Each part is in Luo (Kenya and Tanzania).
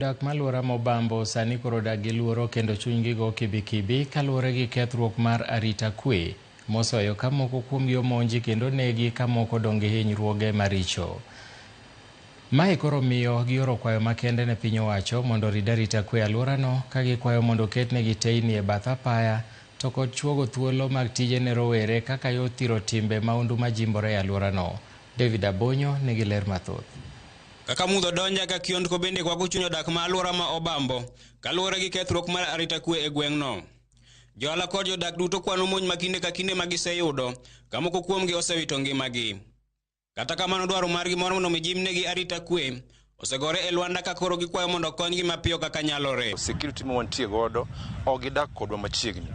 Dak maluora Mobambo sani koro dak gi luoro kendo chunygi go kibikibi kaluwore gi kethruok mar arita kwe mosoyo ka moko kuomgi omonji kendo negi ka moko donge hinyruoge maricho. Mae koro miyo gioro kwayo makende ne piny owacho mondo orid arita kwe alworano ka gikwayo mondo oketnegi teyni e bath apaya to kod chuogo thuolo mag tije ne rowere kaka yo thiro timbe maundu majimbore e alworano. David Abonyo nigi ler mathoth. Kaka mudho donja ka kiondko bende kwako chuny odak ma alwora ma Obambo kaluwore gi kethruok mar arita kwe e gweng'no. Johala kod jodak duto kwano monj ma kinde ka kinde ma giseyudo ka moko kuomgi osewito ngimagi. Kata kamano dwaro margi mondo omi jimnegi arita kwe osegore e lwanda ka koro gikwayo mondo okonygi mapiyo kaka nyalore. Security ma wantie godo ok gidak kodwa machiegni.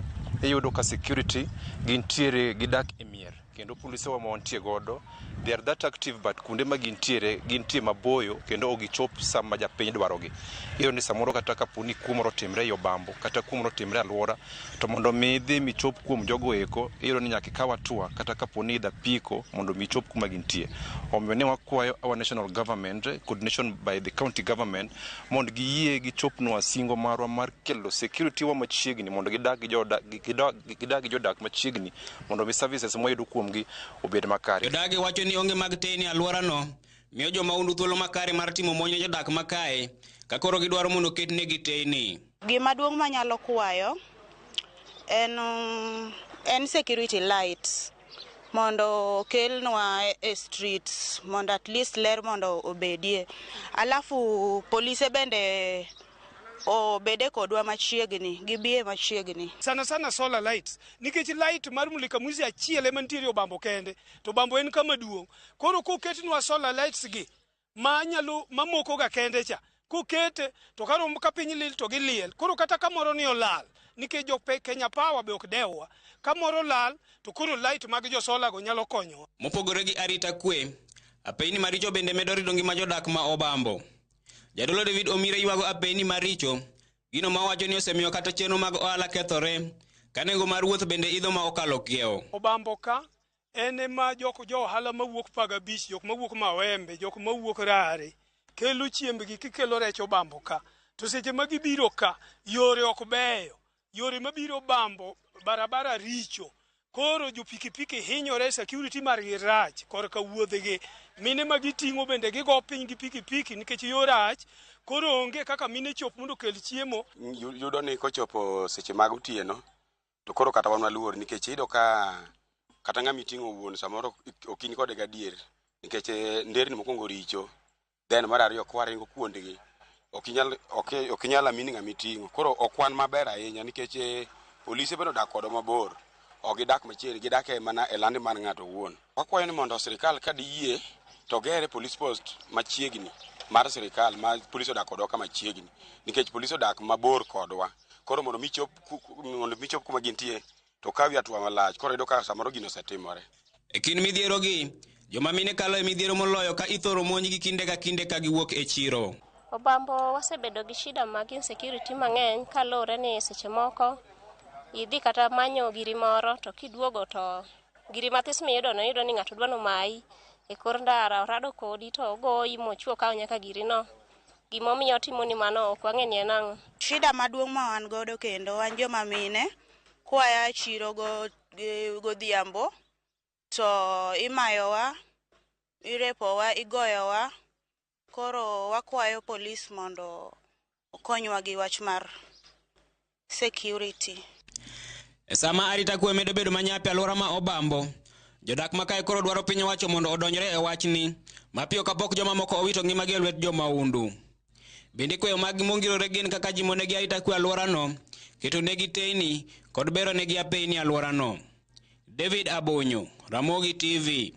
Iyudo ka security gintiere gidak e mier kendo polise wa ma wantie godo they are that active but kunde ma gintie maboyo kendo ok gichop sama japiny dwarogi. Iyo ni samoro kata kaponi kumoro timre yo Bambo kata kumoro timre alwora to mondo mi dhi michop kuom jogo eko iyo ni nyaka kawa tua kata kaponi da piko mondo michop kuma gintie. Omiyo ne wakwayo our national government coordination by the county government mondo giyie gichopnwa singo marwa mar kelo security wa machiegni mondo gidag gi jodak machiegni mondo mi services moyudo kuomgi obed makare. Jodagi wacho ni onge mag teyni alworano miyo joma undu thuolo makare mar timo monjo jodak makae ka koro gidwaro mondo oketnegi teyni. Gima duong' manyalo kwayo en security lights mondo kelnwa e streets mondo at least ler mondo obedie. Alafu polise bende obede kodwa machiegni gibiye machiegni sana solar lights nikech light mar mulika mwizi achiel ema nitie Obambo kende to Bambo en kama duong' koro koketnwa solar lights gi manyalo mamoko ga kende cha kokete to karo ka piny lil to giliel koro kata kamoro ni olal nikech jo Kenya Power be ok dewa kamoro lal to koro light mag jo solar go nyalo konyo. Mopogore gi arita kwe apeyni maricho bende medo rido ngima jodak ma Obambo. Jadolo David Omire ywago apeyni maricho gino ma wacho ni osemiyo kata chenro mag ohala kethore ka nengo mar wuoth bende idho ma okalo kiewo. Obambo ka en ma jo ohala mawuok Pagabich jok mawuok Mawembe jok mawuok Rare kelo chiembgi kikelo rech Obambo ka to seche ma gibiro ka yore ok beyo yore mabiro Bambo barabara richo koro jo pikipiki hinyore security mar rach korka wuodhegi mine ma giting'o bende gigo piny gi pikipiki nikech yo rach koro onge kaka mine chop mondo kel chiemo. Yudo ni kochopo seche mag otieno to koro kata wan maluor nikech iyudo ka kata ng'ama iting'o wuon samoro ok in kode gadier nikech nderni mokwongo richo then mar ariyo kwaringo kuondgi ok inyal amini ng'ama iting'o koro okwan maber ahinya nikech polise bende odak kodwa mabor ok gidak machiegni gidak mana e landi mar ng'ato wuon. Wakwayo ni mondo sirikal ka diyie to gere police post machiegni mar sirikal ma polisi odak kodwa kama chiegni nikech polisi odak mabor kodwa koro mondo michop kuma gintie to kawi atwa malach koro iyudo ka samoro gino osetimore. E kin midhiero gi joma mine kalo e midhiero moloyo ka ithoro monjgi kinde ka kinde ka giwuok e chiro. Obambo wasebedo gi shida mag insecurity mang'eny kaluwore ni seche moko idhi kata manyo giri moro to kiduogo to giri mathis miyudo ni ng'ato dwano mai e kor ndara orado kodi to ogoyi mochuo kawo nyaka girino. Gimomiyo timo ni mano ok wang'e ni en ang'o. Shida maduong' ma wan godo kendo wan joma mine kwaya chiro godhiambo to imayowa irepowa igoyowa koro wakwayo polis mondo okonywa gi wach mar security. E sama arita kwe medo bedo manyapi alwora ma Obambo jodak makae koro dwaro piny owacho mondo odonjre e wachni mapiyo kapok joma moko owito ngimagi e lwet joma undu. Bende kwayo mag mongirore gin kaka jimonegi arita kwe alworano keto negi teyni kod bero negi apeyni alworano. David Abonyo, Ramogi TV.